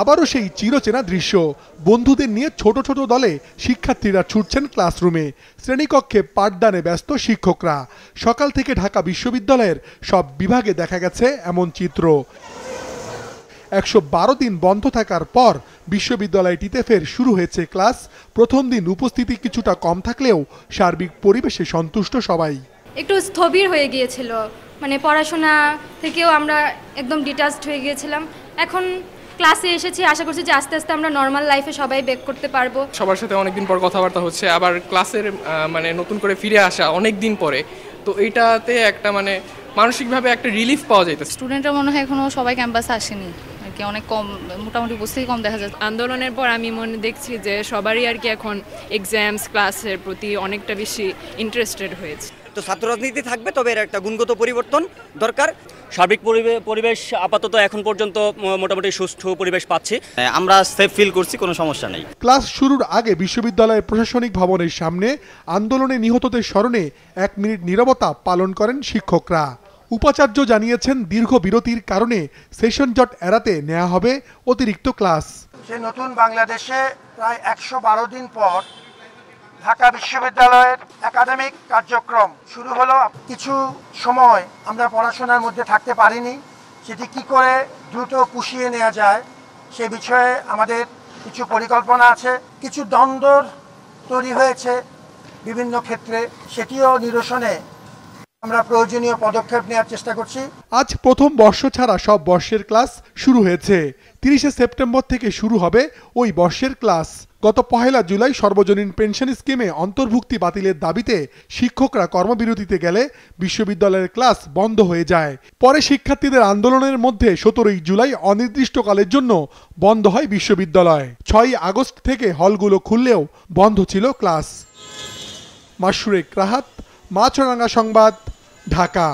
আবারও সেই চিরচেনা দৃশ্য, বন্ধুদের নিয়ে ছোট ছোট দলে শিক্ষার্থীরা ছুটছেন ক্লাসরুমে, শ্রেণীকক্ষে পাঠদানে ব্যস্ত শিক্ষকরা। সকাল থেকে ঢাকা বিশ্ববিদ্যালয়ের সব বিভাগে দেখা গেছে এমন চিত্র। 112 দিন বন্ধ থাকার পর বিশ্ববিদ্যালয়টিতে ফের শুরু হয়েছে ক্লাস। প্রথম দিন উপস্থিতি কিছুটা কম থাকলেও সার্বিক পরিবেশে সন্তুষ্ট সবাই। একটু স্থবির হয়ে গিয়েছিল, মানে পড়াশোনা থেকেও আমরা একদম ডিটাচড হয়ে গিয়েছিলাম। এখন ক্লাসে এসেছি, আশা করছি যে আস্তে আস্তে আমরা নর্মাল লাইফে সবাই ব্যাক করতে পারবো। সবার সাথে অনেকদিন পর কথাবার্তা হচ্ছে, আবার ক্লাসের মানে নতুন করে ফিরে আসা অনেক দিন পরে, তো এইটাতে একটা মানে মানসিকভাবে একটা রিলিফ পাওয়া যাইতেছে। স্টুডেন্টরা মনে হয় এখনো সবাই ক্যাম্পাসে আসেনি, আর কি অনেক কম, মোটামুটি উপস্থিতি কম দেখা যাচ্ছে। আন্দোলনের পর আমি দেখছি যে সবারই আর কি এখন এক্সামস ক্লাসের প্রতি অনেকটা বেশি ইন্টারেস্টেড হয়েছে। তো ছাত্র রাজনীতি থাকবে, তবে এর একটা গুণগত পরিবর্তন দরকার। সার্বিক পরিবেশ আপাতত এখন পর্যন্ত মোটামুটি সুষ্ঠু পরিবেশ পাচ্ছি, আমরা সেফ ফিল করছি, কোনো সমস্যা নেই। ক্লাস শুরুর আগে বিশ্ববিদ্যালয়ের প্রশাসনিক ভবনের সামনে আন্দোলনে নিহতদের স্মরণে 1 মিনিট নীরবতা পালন করেন শিক্ষকরা। উপাচার্য জানিয়েছেন দীর্ঘ বিরতির কারণে সেশন জট এড়াতে নেওয়া হবে অতিরিক্ত ক্লাস। সে নতুন বাংলাদেশে প্রায় 112 দিন পর ঢাকা বিশ্ববিদ্যালয়ের একাডেমিক কার্যক্রম শুরু হলো। কিছু সময় আমরা পড়াশোনার মধ্যে থাকতে পারিনি, সেটি কি করে দ্রুত পুষিয়ে নেওয়া যায় সে বিষয়ে আমাদের কিছু পরিকল্পনা আছে। কিছু দ্বন্দ্ব তৈরি হয়েছে বিভিন্ন ক্ষেত্রে, সেটিও নিরসনে আমরা প্রয়োজনীয় পদক্ষেপ নেওয়ার চেষ্টা করছি। আজ প্রথম বর্ষ ছাড়া সব বর্ষের ক্লাস শুরু হয়েছে। 30শে সেপ্টেম্বর থেকে শুরু হবে ওই বর্ষের ক্লাস। গত 1 জুলাই সর্বজনীন পেনশন স্কিমে অন্তর্ভুক্তি বাতিলের দাবিতে শিক্ষকরা কর্মবিরতিতে গেলে বিশ্ববিদ্যালয়ের ক্লাস বন্ধ হয়ে যায়। পরে শিক্ষার্থীদের আন্দোলনের মধ্যে 17 জুলাই অনির্দিষ্টকালের জন্য বন্ধ হয় বিশ্ববিদ্যালয়। 6 আগস্ট থেকে হলগুলো খুললেও বন্ধ ছিল ক্লাস। মাশরুক রাহাত, মাছরাঙা সংবাদ, ঢাকা।